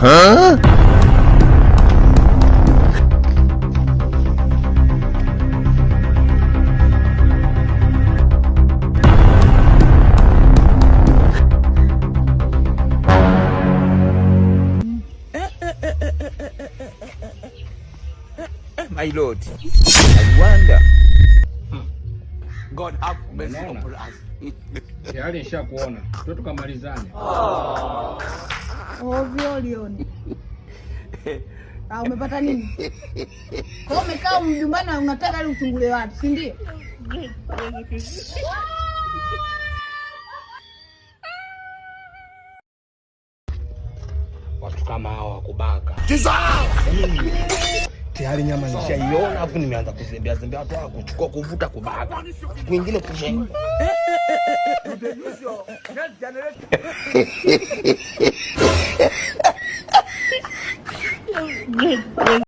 My Lord, I wonder. God have mercy upon us. Tayari nishakuona. Tuto tukamalizane. Ovyo lioni. Umepata nini? Kwa umekaa mjumbani na unataka ile uchungule watu, si ndio? Watu kama hao wakubaka. Tayari nyama nishaiona, afu nimeanza kuzembea zembea watu wako kuchukua kuvuta kubaka. Kwingine kushenga.